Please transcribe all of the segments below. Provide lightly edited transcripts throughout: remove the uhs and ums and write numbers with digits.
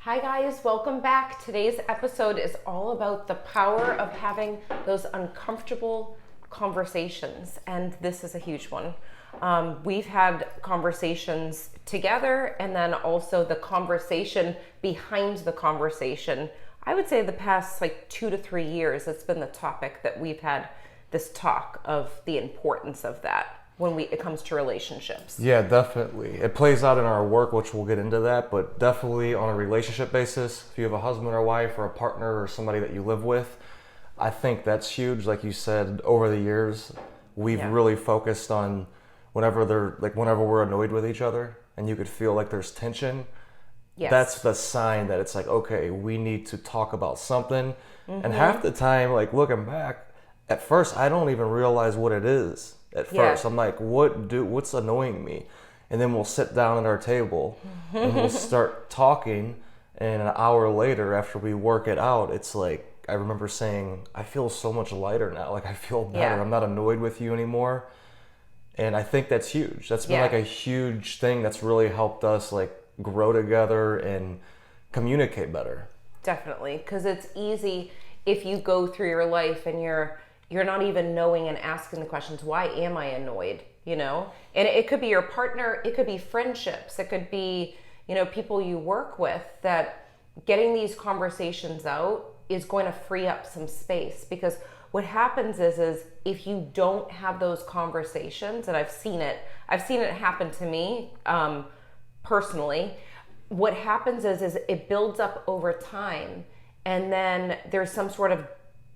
Hi guys, welcome back. Today's episode is all about the power of having those uncomfortable conversations, and this is a huge one. We've had conversations together, and then also the conversation behind the conversation. I would say the past 2 to 3 years, it's been the topic that we've had this talk of the importance of that when it comes to relationships. Yeah, definitely. It plays out in our work, which we'll get into that, but definitely on a relationship basis, if you have a husband or wife or a partner or somebody that you live with, I think that's huge. Like you said, over the years, we've really focused on whenever we're annoyed with each other and you could feel like there's tension, that's the sign that it's like, okay, we need to talk about something. And half the time, looking back, at first, I don't even realize what it is. At first, I'm like, what's annoying me? And then we'll sit down at our table and we'll start talking. And an hour later, after we work it out, it's like, I remember saying, I feel so much lighter now. Like, I feel better. I'm not annoyed with you anymore. And I think that's huge. That's been a huge thing that's really helped us grow together and communicate better. Definitely, because it's easy if you go through your life and you're not even knowing and asking the questions, why am I annoyed? And it could be your partner, it could be friendships, it could be, people you work with, that getting these conversations out is going to free up some space. Because what happens is if you don't have those conversations, and I've seen it happen to me personally, what happens is it builds up over time, and then there's some sort of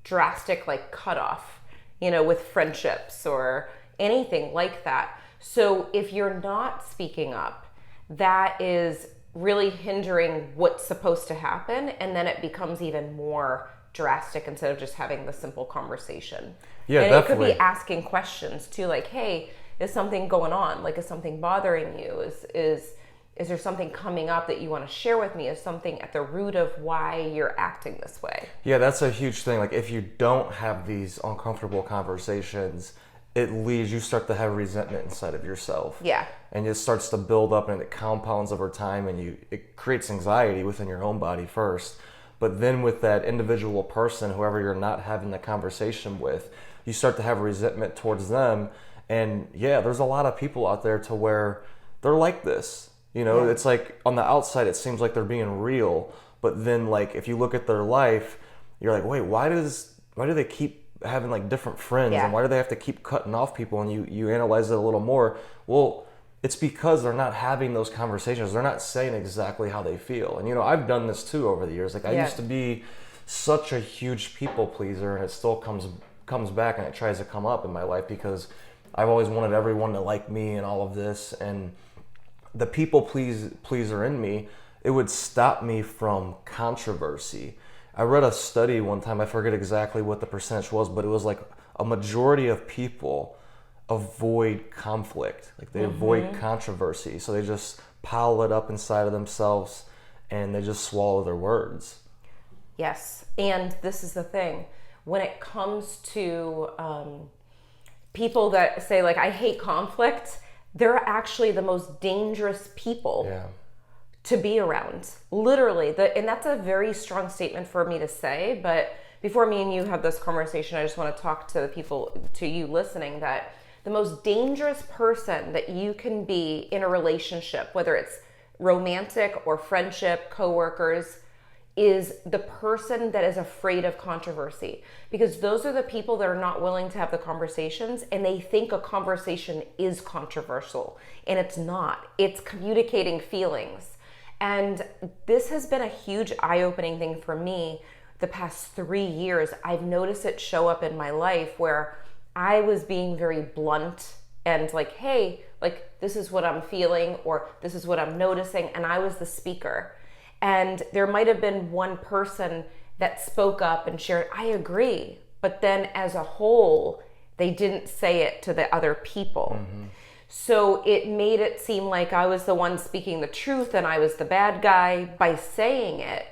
drastic cutoff, with friendships or anything like that. So if you're not speaking up, that is really hindering what's supposed to happen, and then it becomes even more drastic instead of just having the simple conversation. Yeah, and definitely. It could be asking questions too, like, hey, is something going on? Is something bothering you? Is there something coming up that you want to share with me? Is something at the root of why you're acting this way? Yeah, that's a huge thing. If you don't have these uncomfortable conversations, you start to have resentment inside of yourself. Yeah. And it starts to build up and it compounds over time, and it creates anxiety within your own body first. But then with that individual person, whoever you're not having the conversation with, you start to have resentment towards them. And there's a lot of people out there to where they're like this. It's like on the outside, it seems like they're being real. But then if you look at their life, you're like, wait, why do they keep having different friends? And why do they have to keep cutting off people? And you analyze it a little more. Well, it's because they're not having those conversations. They're not saying exactly how they feel. And, I've done this too over the years. I used to be such a huge people pleaser, and it still comes back and it tries to come up in my life because I've always wanted everyone to like me and all of this. And the people pleaser in me, it would stop me from controversy. I read a study one time, I forget exactly what the percentage was, but it was a majority of people avoid conflict. They avoid controversy. So they just pile it up inside of themselves and they just swallow their words. Yes. And this is the thing. When it comes to people that say, I hate conflict, they're actually the most dangerous people to be around. Literally. And that's a very strong statement for me to say. But before me and you have this conversation, I just want to talk to the people, to you listening, that the most dangerous person that you can be in a relationship, whether it's romantic or friendship, coworkers, is the person that is afraid of controversy. Because those are the people that are not willing to have the conversations, and they think a conversation is controversial. And it's not. It's communicating feelings. And this has been a huge eye-opening thing for me the past 3 years. I've noticed it show up in my life where I was being very blunt and hey, this is what I'm feeling, or this is what I'm noticing. And I was the speaker. And there might have been one person that spoke up and shared, I agree. But then as a whole, they didn't say it to the other people. So it made it seem like I was the one speaking the truth and I was the bad guy by saying it.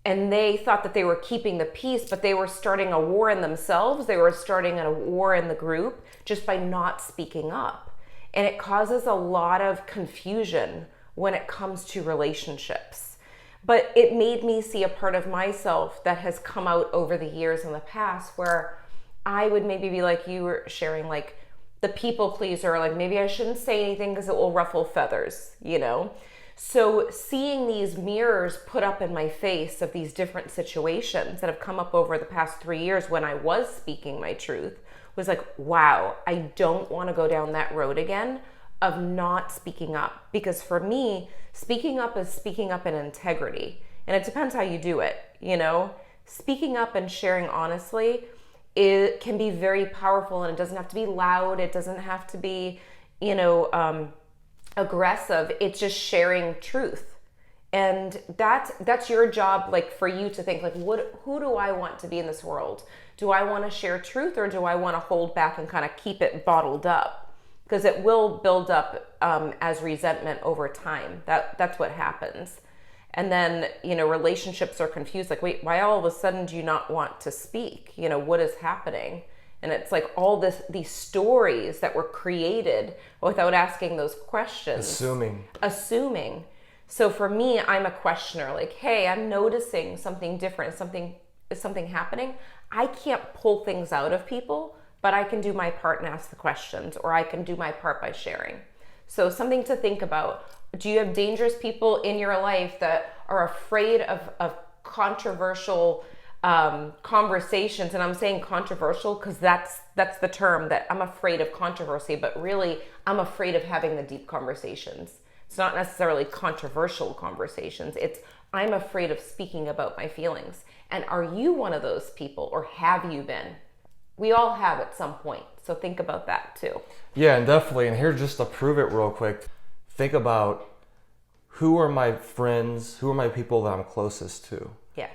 And they thought that they were keeping the peace, but they were starting a war in themselves. They were starting a war in the group just by not speaking up. And it causes a lot of confusion when it comes to relationships. But it made me see a part of myself that has come out over the years in the past where I would maybe be like you were sharing, like the people pleaser, like maybe I shouldn't say anything because it will ruffle feathers, you know? So seeing these mirrors put up in my face of these different situations that have come up over the past 3 years when I was speaking my truth was like, wow, I don't want to go down that road again of not speaking up. Because for me, speaking up is speaking up in integrity. And it depends how you do it, you know? Speaking up and sharing honestly, it can be very powerful, and it doesn't have to be loud. It doesn't have to be, aggressive. It's just sharing truth. And that's your job, like for you to think like, who do I want to be in this world? Do I want to share truth, or do I want to hold back and kind of keep it bottled up? Because it will build up as resentment over time. That's what happens. And then, relationships are confused. Like, wait, why all of a sudden do you not want to speak? What is happening? And it's like all these stories that were created without asking those questions. Assuming. So for me, I'm a questioner. Like, hey, I'm noticing something different. Is something happening? I can't pull things out of people, but I can do my part and ask the questions, or I can do my part by sharing. So something to think about. Do you have dangerous people in your life that are afraid of controversial conversations? And I'm saying controversial because that's the term, that I'm afraid of controversy, but really I'm afraid of having the deep conversations. It's not necessarily controversial conversations. It's I'm afraid of speaking about my feelings. And are you one of those people, or have you been? We all have at some point. So think about that too. Yeah, and definitely. And here, just to prove it real quick, think about who are my friends, who are my people that I'm closest to. Yeah.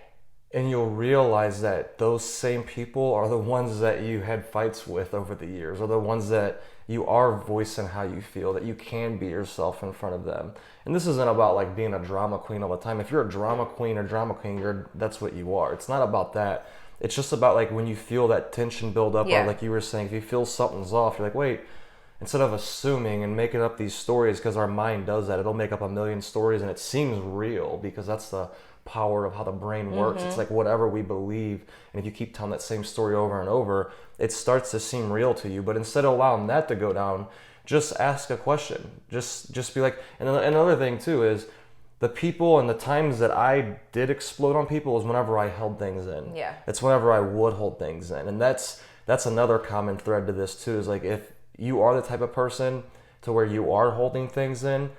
And you'll realize that those same people are the ones that you had fights with over the years, or the ones that you are voicing how you feel, that you can be yourself in front of them. And this isn't about like being a drama queen all the time. If you're a drama queen or drama king, that's what you are. It's not about that. It's just about like when you feel that tension build up, or like you were saying, if you feel something's off, you're like, wait, instead of assuming and making up these stories, because our mind does that, it'll make up a million stories and it seems real because that's the power of how the brain works. It's like whatever we believe, and if you keep telling that same story over and over, it starts to seem real to you. But instead of allowing that to go down, just ask a question. Just be like, and another thing too is the people and the times that I did explode on people is whenever I held things in. Yeah. It's whenever I would hold things in. And that's another common thread to this too, is like if you are the type of person to where you are holding things in,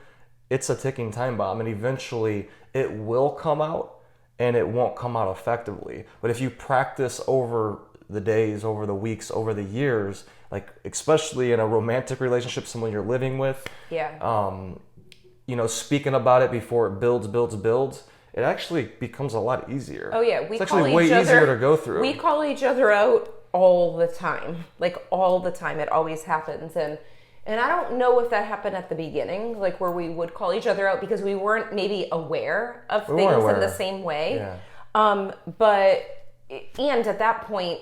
it's a ticking time bomb, and eventually it will come out, and it won't come out effectively. But if you practice over the days, over the weeks, over the years, like especially in a romantic relationship, someone you're living with, speaking about it before it builds, it actually becomes a lot easier. Oh yeah, it's actually way easier to go through. We call each other out all the time, like all the time. It always happens, and I don't know if that happened at the beginning, like where we would call each other out because we weren't maybe aware of things in the same way. Yeah. And at that point,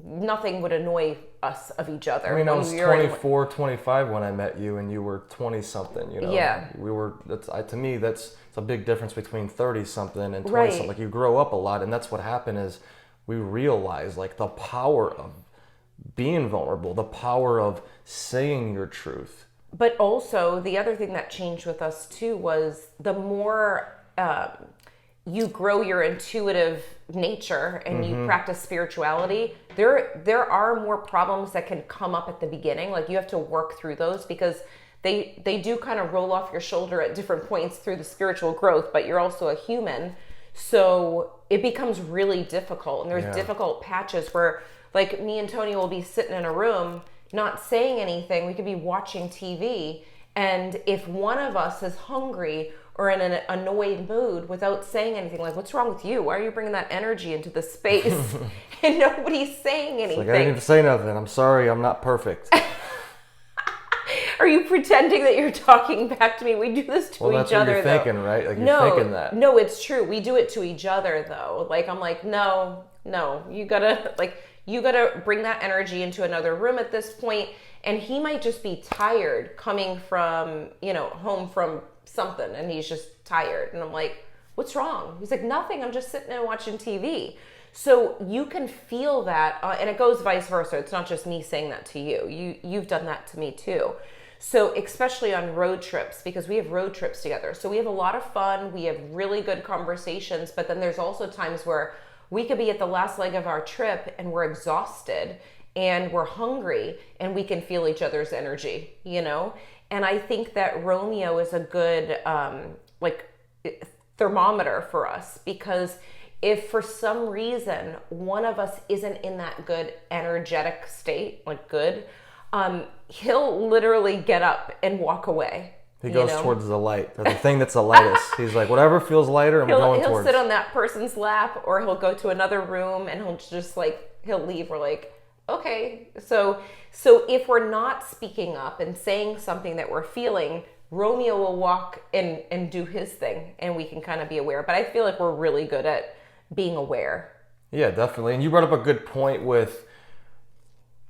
nothing would annoy us of each other. I mean, I was 24, 25 when I met you, and you were 20 something, Yeah. To me, it's a big difference between 30 something and 20 Right. something. Like you grow up a lot, and that's what happened is we realize like the power of being vulnerable, the power of saying your truth. But also the other thing that changed with us too was the more you grow your intuitive nature and you practice spirituality, there are more problems that can come up at the beginning. Like you have to work through those because they do kind of roll off your shoulder at different points through the spiritual growth, but you're also a human. So it becomes really difficult, and there's difficult patches where like me and Tony will be sitting in a room not saying anything. We could be watching TV, and if one of us is hungry or in an annoyed mood without saying anything, like, what's wrong with you? Why are you bringing that energy into the space? And nobody's saying anything. Like, I didn't even say nothing. I'm sorry, I'm not perfect. Are you pretending that you're talking back to me? We do this to each other, Well, that's what you're thinking, right? Like, you're thinking that. No, it's true. We do it to each other, though. Like, I'm like, no, you gotta bring that energy into another room at this point. And he might just be tired coming from, home from something, and he's just tired. And I'm like, what's wrong? He's like, nothing, I'm just sitting and watching TV. So you can feel that, and it goes vice versa. It's not just me saying that to you. You've done that to me too. So especially on road trips, because we have road trips together. So we have a lot of fun. We have really good conversations, but then there's also times where we could be at the last leg of our trip and we're exhausted and we're hungry and we can feel each other's energy, you know? And I think that Romeo is a good thermometer for us, because if for some reason one of us isn't in that good energetic state, he'll literally get up and walk away. He goes towards the light, or the thing that's the lightest. He's like, whatever feels lighter, I'm going towards. He'll sit on that person's lap, or he'll go to another room and he'll just he'll leave. We're like, okay. So if we're not speaking up and saying something that we're feeling, Romeo will walk and do his thing, and we can kind of be aware. But I feel like we're really good at being aware. Yeah, definitely. And you brought up a good point with,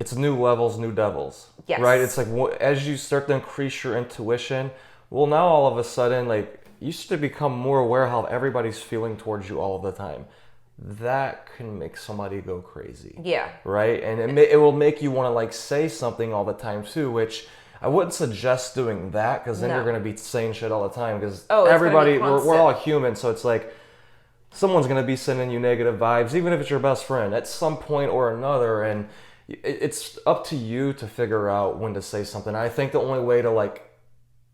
it's new levels, new devils. Yes. Right? It's like, as you start to increase your intuition, well, now all of a sudden, you start to become more aware how everybody's feeling towards you all the time. That can make somebody go crazy. Yeah. Right? And it will make you want to say something all the time too, which I wouldn't suggest doing that, because then you're going to be saying shit all the time, because everybody, we're all human. So it's like, someone's going to be sending you negative vibes, even if it's your best friend, at some point or another. And it's up to you to figure out when to say something. I think the only way to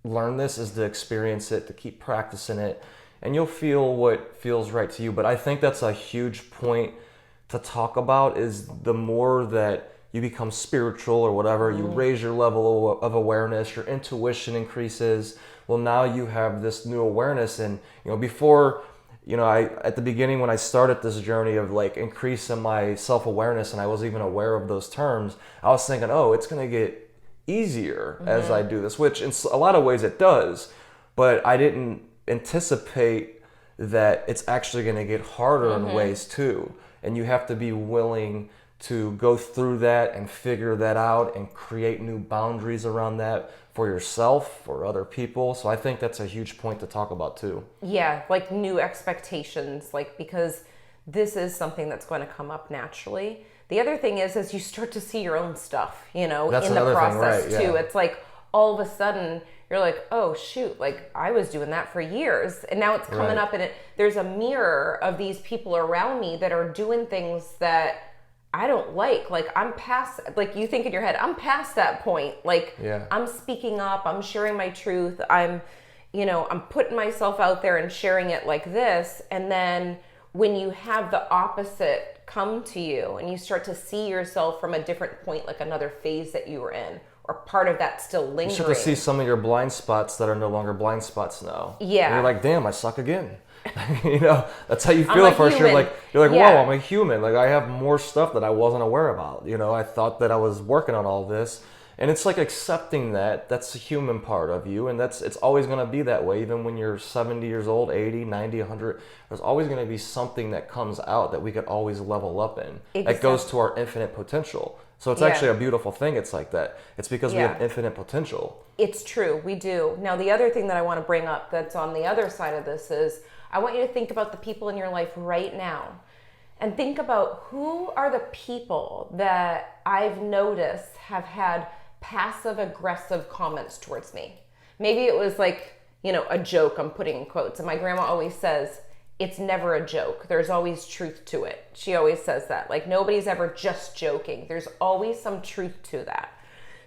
learn this is to experience it, to keep practicing it, and you'll feel what feels right to you. But I think that's a huge point to talk about, is the more that you become spiritual or whatever, you raise your level of awareness, your intuition increases. Well, now you have this new awareness. And before, at the beginning, when I started this journey of increasing my self-awareness, and I wasn't even aware of those terms, I was thinking, oh, it's going to get easier as I do this, which in a lot of ways it does, but I didn't anticipate that it's actually going to get harder in ways too. And you have to be willing to go through that and figure that out and create new boundaries around that for yourself, for other people. So I think that's a huge point to talk about too. Yeah, new expectations, because this is something that's going to come up naturally. The other thing is, as you start to see your own stuff, That's in the process thing, right? too. Yeah. It's all of a sudden you're like, oh shoot, I was doing that for years, and now it's coming up, and there's a mirror of these people around me that are doing things that I don't like. I'm past, you think in your head, I'm past that point. I'm speaking up, I'm sharing my truth, I'm putting myself out there and sharing it like this. And then when you have the opposite come to you and you start to see yourself from a different point, another phase that you were in, or part of that still lingering. You start to see some of your blind spots that are no longer blind spots now. Yeah. And you're like, damn, I suck again. That's how you feel at first. Human. You're like, whoa, I'm a human. I have more stuff that I wasn't aware about. I thought that I was working on all this. And it's accepting that that's a human part of you. And it's always going to be that way. Even when you're 70 years old, 80, 90, 100, there's always going to be something that comes out that we could always level up in. Exactly. That goes to our infinite potential. So it's actually a beautiful thing. It's like that. It's because we have infinite potential. It's true. We do. Now, the other thing that I want to bring up that's on the other side of this is, I want you to think about the people in your life right now, and think about who are the people that I've noticed have had passive aggressive comments towards me. Maybe it was a joke, I'm putting in quotes. And my grandma always says, it's never a joke. There's always truth to it. She always says that. Nobody's ever just joking. There's always some truth to that.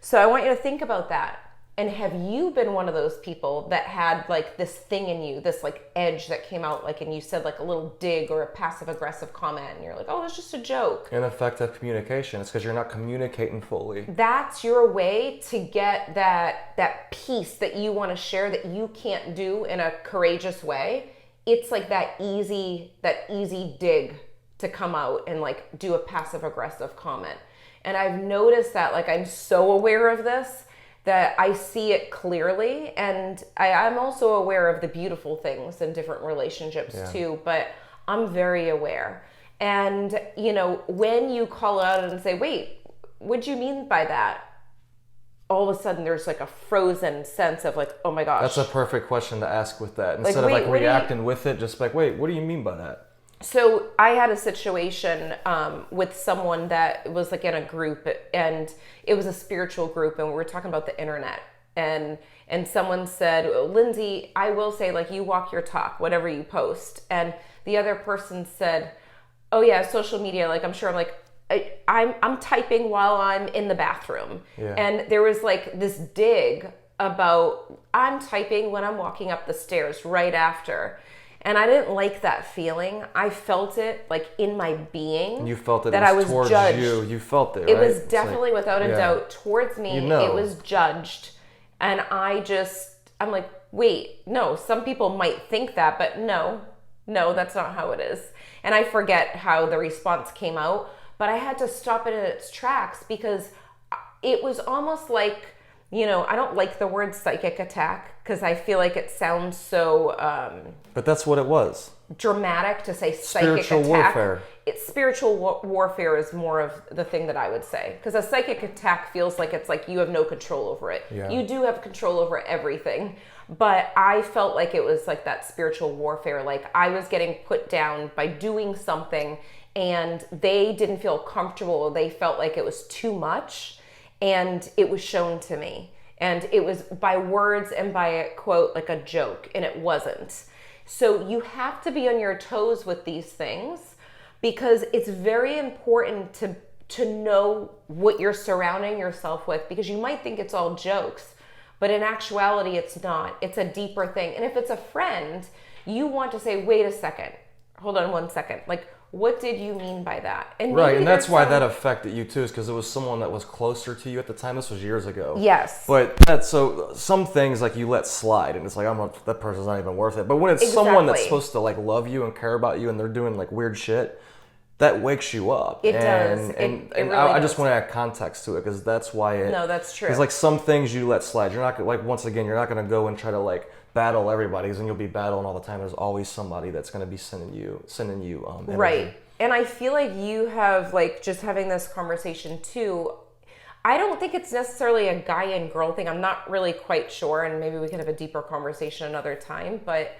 So I want you to think about that. And have you been one of those people that had this thing in you, this edge that came out, and you said a little dig or a passive aggressive comment, and you're like, oh, it's just a joke. Ineffective communication. It's because you're not communicating fully. That's your way to get that piece that you want to share that you can't do in a courageous way. It's that easy dig to come out and do a passive aggressive comment. And I've noticed that I'm so aware of this, that I see it clearly, and I'm also aware of the beautiful things in different relationships too, but I'm very aware. And, when you call out and say, wait, what'd you mean by that? all of a sudden there's like a frozen sense of like, oh my gosh. That's a perfect question to ask with that. Like, Instead of wait, like what do you- reacting with it, just like, wait, what do you mean by that? So I had a situation with someone that was like in a group, and it was a spiritual group, and we were talking about the internet, and someone said, Lindsay, I will say, like, you walk your talk, whatever you post. And the other person said, oh yeah, social media, like, I'm sure. I'm like, I'm typing while I'm in the bathroom. Yeah. And there was like this dig about, I'm typing when I'm walking up the stairs right after. And I didn't like that feeling. I felt it like in my being. You felt it that was I was towards judged. you. You felt it, right? It was It's definitely, like, without a doubt, towards me. You know. It was judged. And I'm like, wait, no, some people might think that, but no, that's not how it is. And I forget how the response came out, but I had to stop it in its tracks, because it was almost like, I don't like the word psychic attack, because I feel like it sounds so but that's what it was. dramatic to say psychic Spiritual attack. warfare. Spiritual warfare is more of the thing that I would say, because a psychic attack feels like it's like you have no control over it. Yeah. You do have control over everything, but I felt like it was like that spiritual warfare. Like I was getting put down by doing something, and they didn't feel comfortable. They felt like it was too much, and it was shown to me. And it was by words and by a quote, like a joke, and it wasn't. So you have to be on your toes with these things, because it's very important to know what you're surrounding yourself with, because you might think it's all jokes, but in actuality, it's not. It's a deeper thing. And if it's a friend, you want to say, wait a second, hold on 1 second. Like, what did you mean by that? And Right, and that's why that affected you too, is because it was someone that was closer to you at the time. This was years ago. Yes. But so some things like you let slide, and it's like, that person's not even worth it. But when it's someone that's Exactly. supposed to like love you and care about you, and they're doing like weird shit, that wakes you up. It does. And It really I does. just want to add context to it, because that's why it. No, that's true. Because like some things you let slide. You're not like, once again, you're not going to go and try to like battle everybody, because then you'll be battling all the time. There's always somebody that's going to be sending you energy. Right. And I feel like you have, like, just having this conversation too, I don't think it's necessarily a guy and girl thing. I'm not really quite sure, and maybe we can have a deeper conversation another time. But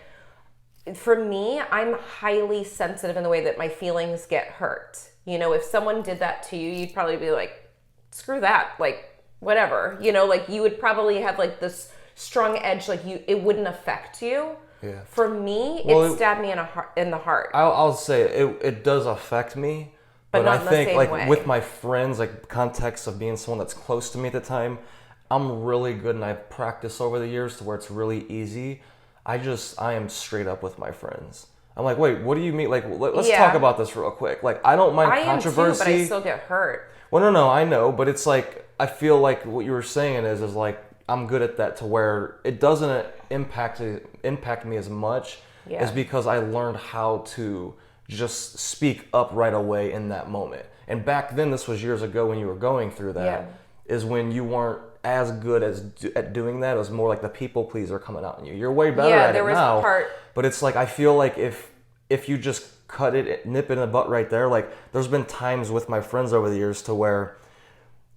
for me, I'm highly sensitive in the way that my feelings get hurt. If someone did that to you, you'd probably be like, screw that, like, whatever. Like, you would probably have like this strong edge, like it wouldn't affect you. Yeah. For me, Well, it stabbed me in the heart. I'll say it does affect me, But not I in the think same like way. with my friends, like context of being someone that's close to me at the time, I'm really good, and I've practiced over the years to where it's really easy. I am straight up with my friends. I'm like, wait, what do you mean? Like, let's Yeah. talk about this real quick. Like, I don't mind I am too, controversy. but I still get hurt. Well, no, I know, but it's like, I feel like what you were saying is like, I'm good at that to where it doesn't impact me as much, Yeah. is because I learned how to just speak up right away in that moment. And back then, this was years ago when you were going through that, is when you weren't as good at doing that. It was more like the people pleaser coming out in you. You're way better at it now. But it's like, I feel like if you just nip it in the butt right there, like there's been times with my friends over the years to where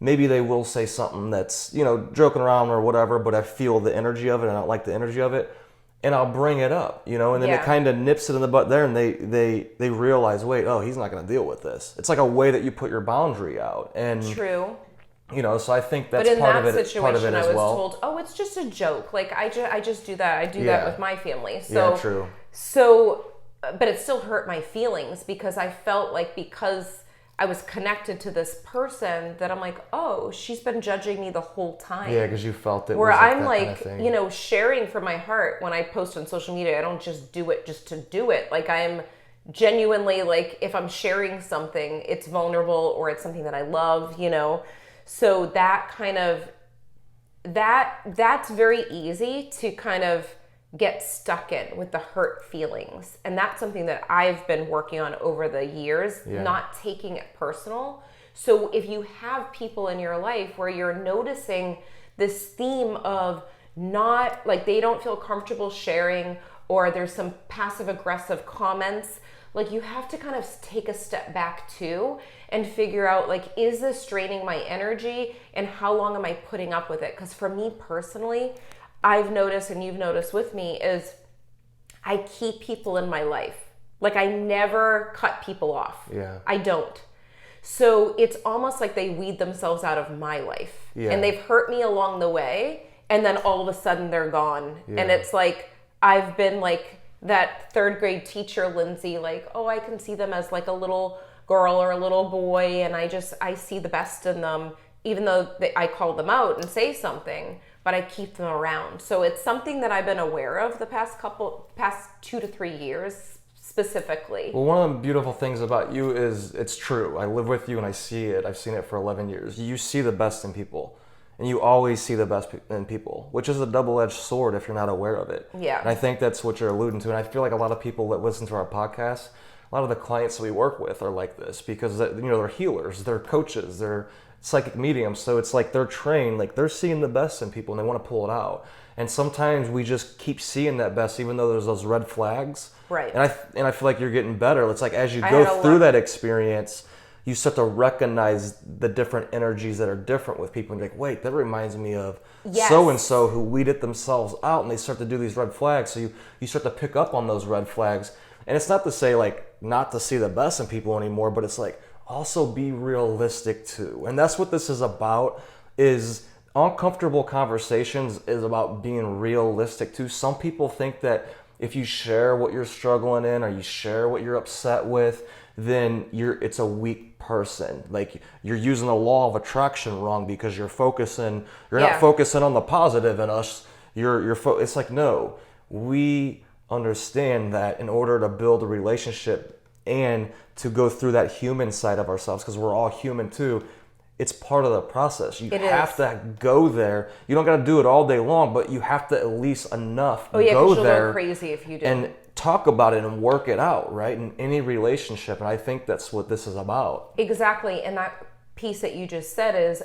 maybe they will say something that's, joking around or whatever, but I feel the energy of it and I don't like the energy of it. And I'll bring it up, and then it kind of nips it in the butt there, and they realize, wait, oh, he's not going to deal with this. It's like a way that you put your boundary out. And True. So I think that's But in part that of it. situation, Part of it I as was well. told, "Oh, it's just a joke. Like I just do that. I do that with my family." So, yeah, true. So, but it still hurt my feelings, because I felt like, because I was connected to this person, that I'm like, oh, she's been judging me the whole time. Yeah, because you felt it. Where was like I'm that like, kind of thing. sharing from my heart when I post on social media. I don't just do it just to do it. Like, I'm genuinely, like, if I'm sharing something, it's vulnerable or it's something that I love, So that kind of, that's very easy to kind of get stuck in, with the hurt feelings. And that's something that I've been working on over the years, not taking it personal. So if you have people in your life where you're noticing this theme of not, like, they don't feel comfortable sharing, or there's some passive aggressive comments, like you have to kind of take a step back too and figure out, like, is this draining my energy and how long am I putting up with it? Because for me personally, I've noticed, and you've noticed with me, is I keep people in my life. Like, I never cut people off. Yeah. I don't. So it's almost like they weed themselves out of my life. Yeah. And they've hurt me along the way, and then all of a sudden they're gone. Yeah. And it's like, I've been like that third grade teacher, Lindsay, like, oh, I can see them as like a little girl or a little boy, and I see the best in them, even though I call them out and say something, but I keep them around. So it's something that I've been aware of the past 2 to 3 years specifically. Well, one of the beautiful things about you is it's true. I live with you and I see it. I've seen it for 11 years. You see the best in people, and you always see the best in people, which is a double-edged sword if you're not aware of it. Yeah. And I think that's what you're alluding to. And I feel like a lot of people that listen to our podcast, a lot of the clients that we work with are like this because, you know, they're healers, they're coaches, they're psychic mediums. So it's like they're trained, like they're seeing the best in people and they want to pull it out. And sometimes we just keep seeing that best, even though there's those red flags. Right. And I feel like you're getting better. It's like as you go through that experience, you start to recognize the different energies that are different with people. And you're like, wait, that reminds me of so-and-so who weeded themselves out, and they start to do these red flags. So you start to pick up on those red flags. And it's not to say like not to see the best in people anymore, but it's like also be realistic too. And that's what this is about, is uncomfortable conversations is about being realistic too. Some people think that if you share what you're struggling in or you share what you're upset with, then it's a weak person. Like you're using the law of attraction wrong because you're not focusing on the positive in us. It's like, no, we understand that in order to build a relationship and to go through that human side of ourselves, because we're all human too, it's part of the process. You have to go there. You don't got to do it all day long, but you have to at least enough go you'll there. Go crazy if you do. And talk about it and work it out, right? In any relationship. And I think that's what this is about. Exactly. And that piece that you just said is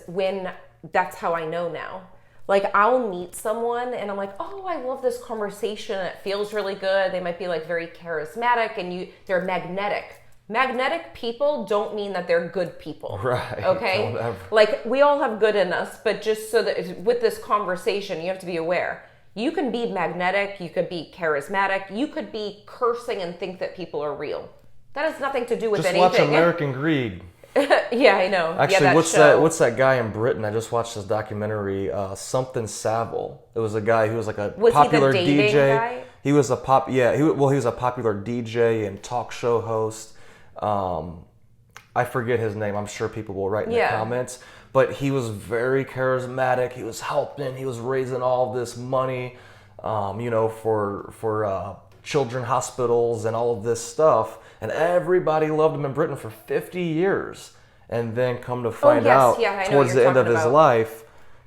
that's how I know now. Like I'll meet someone and I'm like, oh, I love this conversation. It feels really good. They might be like very charismatic and they're magnetic. Magnetic people don't mean that they're good people. Right. Okay? Like we all have good in us, but just so that with this conversation, you have to be aware. You can be magnetic, you could be charismatic, you could be cursing and think that people are real. That has nothing to do with anything. Just watch American Greed. Yeah, I know. Actually, what's that guy in Britain? I just watched this documentary, something Savile. It was a guy who was like a popular he the dating DJ. Guy? He was a he was a popular DJ and talk show host. I forget his name. I'm sure people will write in the comments. But he was very charismatic. He was helping. He was raising all this money, for children hospitals and all of this stuff. And everybody loved him in Britain for 50 years. And then come to find out, towards the end of his life,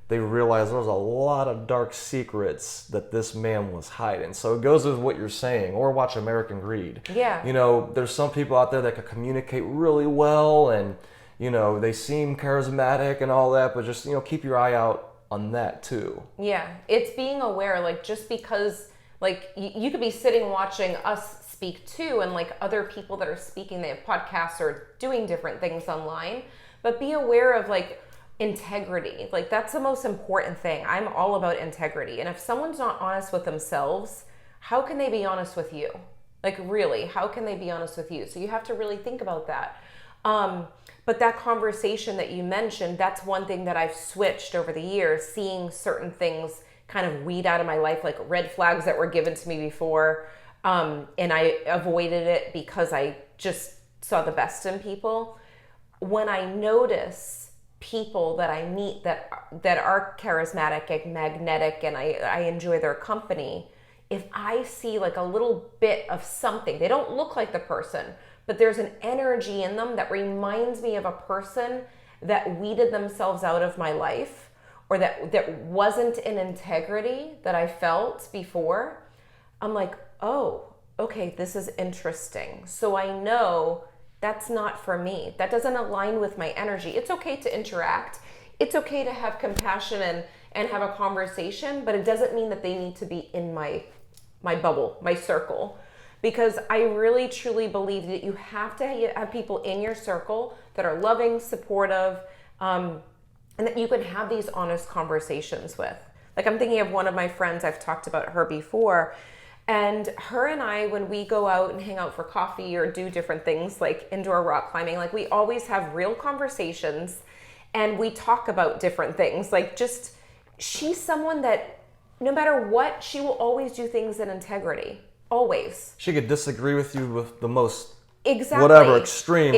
they realized there was a lot of dark secrets that this man was hiding. So it goes with what you're saying. Or watch American Greed. Yeah. There's some people out there that can communicate really well and they seem charismatic and all that, but just, keep your eye out on that too. Yeah. It's being aware, like just because like you could be sitting watching us speak too, and like other people that are speaking, they have podcasts or doing different things online, but be aware of like integrity. Like that's the most important thing. I'm all about integrity. And if someone's not honest with themselves, how can they be honest with you? Like really, how can they be honest with you? So you have to really think about that. But that conversation that you mentioned, that's one thing that I've switched over the years, seeing certain things kind of weed out of my life, like red flags that were given to me before. And I avoided it because I just saw the best in people. When I notice people that I meet that are charismatic and magnetic and I enjoy their company, if I see like a little bit of something, they don't look like the person, but there's an energy in them that reminds me of a person that weeded themselves out of my life, or that wasn't in integrity that I felt before, I'm like, oh, okay, this is interesting. So I know that's not for me. That doesn't align with my energy. It's okay to interact. It's okay to have compassion and have a conversation, but it doesn't mean that they need to be in my bubble, my circle. because I really truly believe that you have to have people in your circle that are loving, supportive, and that you can have these honest conversations with. Like, I'm thinking of one of my friends, I've talked about her before, and her and I, when we go out and hang out for coffee or do different things like indoor rock climbing, like we always have real conversations and we talk about different things. Like, just, she's someone that no matter what, she will always do things in integrity. Always. She could disagree with you with the most extreme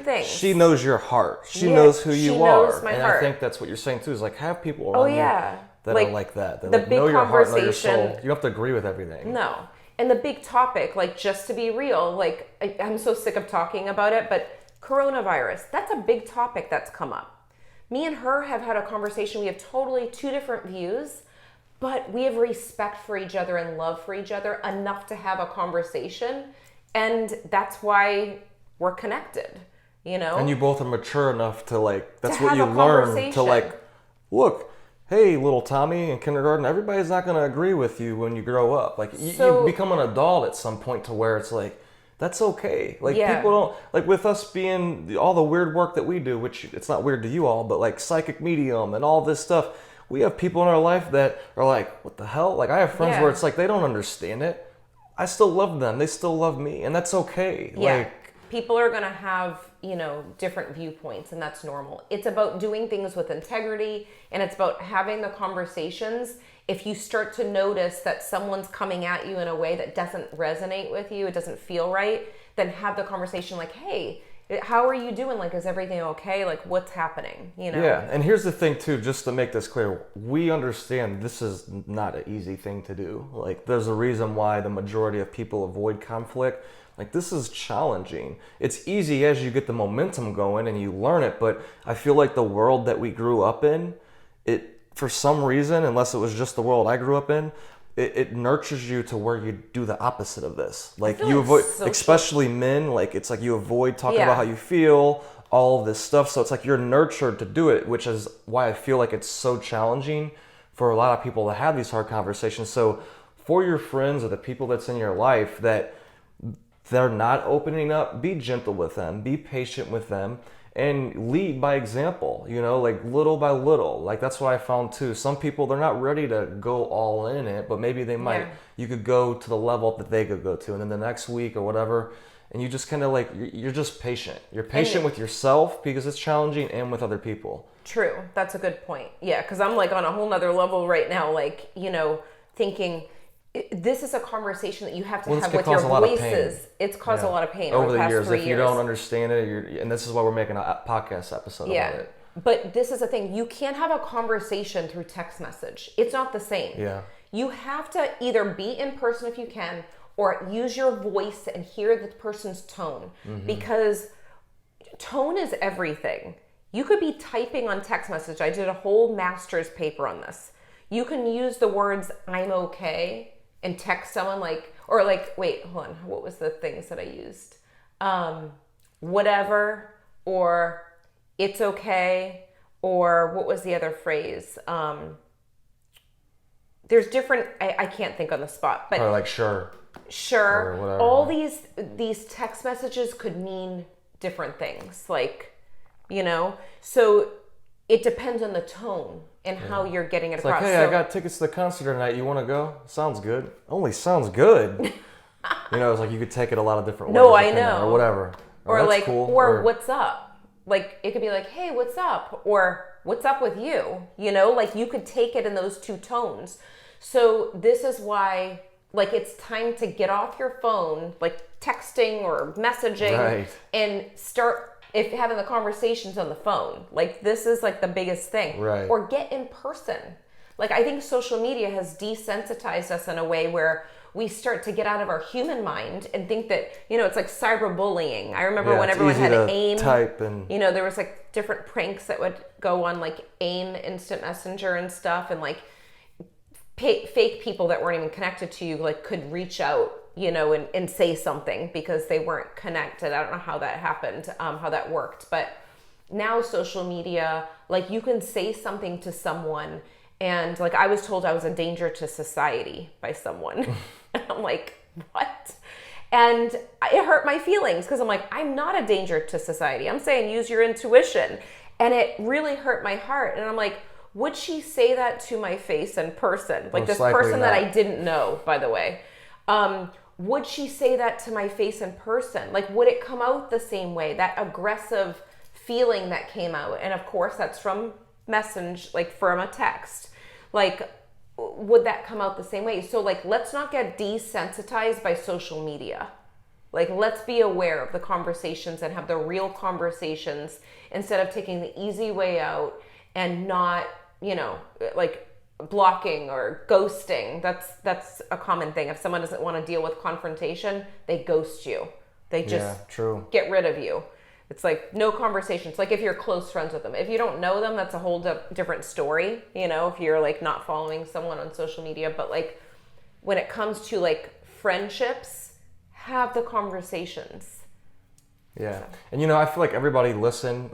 things. She knows your heart. She knows who you are. Knows my and heart. I think that's what you're saying too, is like, have people around you that are like that. That the like, big know your heart, know your conversation. soul. You don't have to agree with everything. No. And the big topic, like, just to be real, like, I'm so sick of talking about it, but coronavirus, that's a big topic that's come up. Me and her have had a conversation. We have totally two different views, but we have respect for each other and love for each other enough to have a conversation. And that's why we're connected, you know? And you both are mature enough to, like, that's to what you have a learn conversation. to, like, look, hey, little Tommy in kindergarten, everybody's not going to agree with you when you grow up. Like, you become an adult at some point to where it's like, that's okay. Like, people don't, like, with us being all the weird work that we do, which it's not weird to you all, but like psychic medium and all this stuff, we have people in our life that are like, what the hell? Like, I have friends where it's like, they don't understand it. I still love them. They still love me. And that's okay. Yeah. Like, people are going to have, you know, different viewpoints, and that's normal. It's about doing things with integrity, and it's about having the conversations. If you start to notice that someone's coming at you in a way that doesn't resonate with you, it doesn't feel right, then have the conversation like, hey, how are you doing? Like, is everything okay? Like, what's happening? You know? Yeah, and here's the thing too, just to make this clear, we understand this is not an easy thing to do. Like, there's a reason why the majority of people avoid conflict. Like, this is challenging. It's easy as you get the momentum going and you learn it, but I feel like the world that we grew up in, it, for some reason, unless it was just the world I grew up in, it nurtures you to where you do the opposite of this. Like, you avoid, especially men, like, it's like you avoid talking about how you feel, all of this stuff. So it's like you're nurtured to do it, which is why I feel like it's so challenging for a lot of people to have these hard conversations. So for your friends or the people that's in your life that they're not opening up, be gentle with them, be patient with them, and lead by example, you know, like little by little. Like, that's what I found too. Some people, they're not ready to go all in it, but maybe they might. You could go to the level that they could go to, and then the next week or whatever, and you just kind of like, you're just patient. You're patient with yourself because it's challenging, and with other people. True. That's a good point. Yeah, because I'm like on a whole nother level right now, like, you know, thinking, this is a conversation that you have to have with your voices. It's caused a lot of pain over the past years. 3 If years. you don't understand it, and this is why we're making a podcast episode about it. But this is the thing. You can't have a conversation through text message. It's not the same. Yeah. You have to either be in person if you can, or use your voice and hear the person's tone. Because tone is everything. You could be typing on text message. I did a whole master's paper on this. You can use the words, I'm okay, and text someone like, or like, wait, hold on, what was the things that I used? Whatever, or it's okay, or what was the other phrase? There's different, I can't think on the spot, but. Or like, sure. Sure. Or whatever. All these text messages could mean different things, like, you know? So it depends on the tone and how you're getting it It's across. like, hey, I got tickets to the concert tonight. You want to go? Sounds good. Only sounds good. You know, it's like you could take it a lot of different ways. No, I know. Or whatever. Or like, cool. or what's up? Like, it could be like, hey, what's up? Or what's up with you? You know, like, you could take it in those two tones. So this is why, like, it's time to get off your phone, like texting or messaging, and start having the conversations on the phone. Like, this is like the biggest thing. Right. Or get in person. Like, I think social media has desensitized us in a way where we start to get out of our human mind and think that, you know, it's like cyberbullying. I remember when everyone had AIM. Type and, you know, there was like different pranks that would go on, like AIM, Instant Messenger and stuff, and like fake people that weren't even connected to you, like, could reach out, you know, and say something because they weren't connected. I don't know how that happened, how that worked. But now social media, like, you can say something to someone, and like, I was told I was a danger to society by someone. And I'm like, what? And it hurt my feelings because I'm like, I'm not a danger to society. I'm saying use your intuition. And it really hurt my heart. And I'm like, would she say that to my face in person? Like, this person that I didn't know, by the way. Would she say that to my face in person? Like, would it come out the same way? That aggressive feeling that came out. And of course, that's from from a text. Like, would that come out the same way? So like, let's not get desensitized by social media. Like, let's be aware of the conversations and have the real conversations instead of taking the easy way out and not, like blocking or ghosting. That's a common thing. If someone doesn't want to deal with confrontation, they ghost you. They just get rid of you. It's like no conversations. Like if you're close friends with them. If you don't know them, that's a whole different story, if you're like not following someone on social media. But like when it comes to like friendships, have the conversations. Yeah. And I feel like everybody listening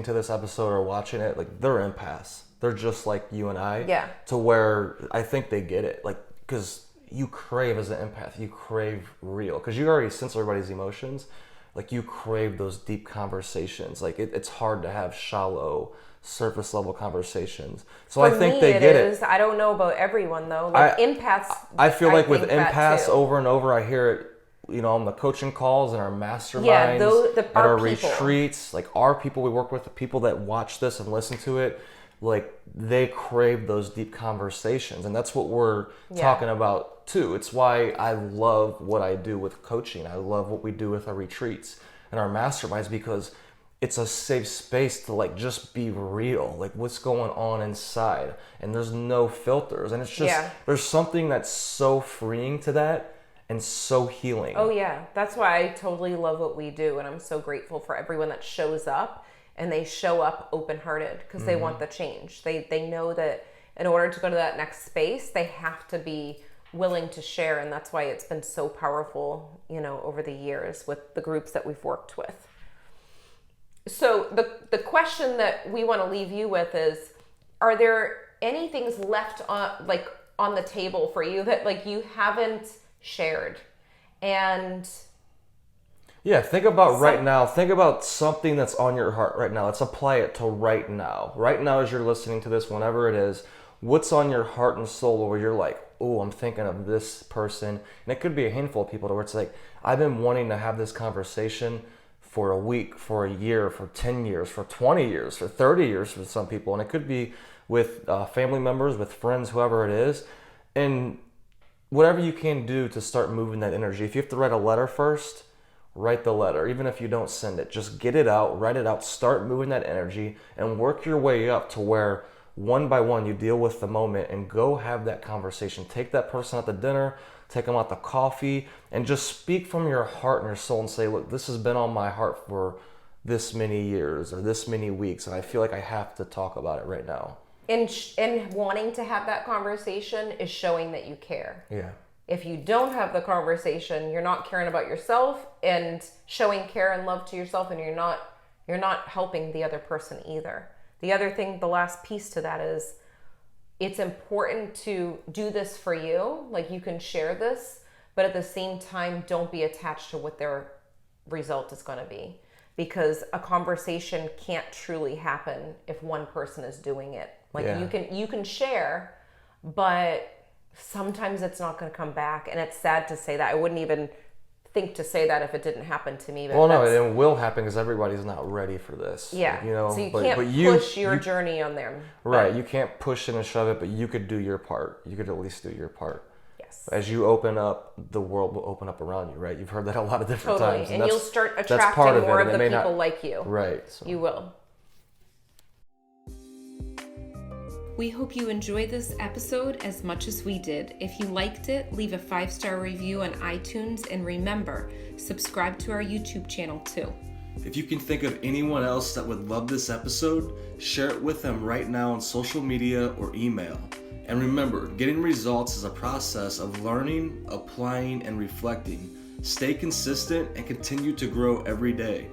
to this episode or watching it, like they're empaths. They're just like you and I. Yeah. To where I think they get it. Like, because you crave as an empath, you crave real. Because you already sense everybody's emotions. Like you crave those deep conversations. Like it's hard to have shallow, surface level conversations. So I think they get it. I don't know about everyone though. Like empaths. I feel like with empaths over and over, I hear it, on the coaching calls and our masterminds, at our retreats, like our people we work with, the people that watch this and listen to it, like they crave those deep conversations. And that's what we're talking about too. It's why I love what I do with coaching. I love what we do with our retreats and our masterminds, because it's a safe space to like just be real, like what's going on inside, and there's no filters, and it's just there's something that's so freeing to that and so healing. Oh yeah, that's why I totally love what we do, and I'm so grateful for everyone that shows up, and they show up open-hearted because they want the change. They know that in order to go to that next space, they have to be willing to share, and that's why it's been so powerful, over the years with the groups that we've worked with. So the question that we want to leave you with is, are there any things left on the table for you that like you haven't shared? And think about right now. Think about something that's on your heart right now. Let's apply it to right now. Right now, as you're listening to this, whenever it is, what's on your heart and soul where you're like, oh, I'm thinking of this person. And it could be a handful of people to where it's like, I've been wanting to have this conversation for a week, for a year, for 10 years, for 20 years, for 30 years for some people. And it could be with family members, with friends, whoever it is. And whatever you can do to start moving that energy. If you have to write a letter first, write the letter. Even if you don't send it, just get it out, write it out, start moving that energy, and work your way up to where one by one you deal with the moment and go have that conversation. Take that person out to dinner, take them out to coffee, and just speak from your heart and your soul and say, look, this has been on my heart for this many years or this many weeks, and I feel like I have to talk about it right now. And wanting to have that conversation is showing that you care. Yeah. If you don't have the conversation, you're not caring about yourself and showing care and love to yourself, and you're not helping the other person either. The other thing, the last piece to that is, it's important to do this for you. Like, you can share this, but at the same time, don't be attached to what their result is going to be, because a conversation can't truly happen if one person is doing it. Like, you can share, but sometimes it's not going to come back. And it's sad to say that. I wouldn't even think to say that if it didn't happen to me. But well, no, it will happen because everybody's not ready for this. Yeah. So you can't push your journey on them. Right. You can't push it and shove it, but you could do your part. You could at least do your part. Yes. As you open up, the world will open up around you, right? You've heard that a lot of different times. And you'll start attracting more of the people like you. Right. So. You will. We hope you enjoyed this episode as much as we did. If you liked it, leave a 5-star review on iTunes, and remember, subscribe to our YouTube channel too. If you can think of anyone else that would love this episode, share it with them right now on social media or email. And remember, getting results is a process of learning, applying, and reflecting. Stay consistent and continue to grow every day.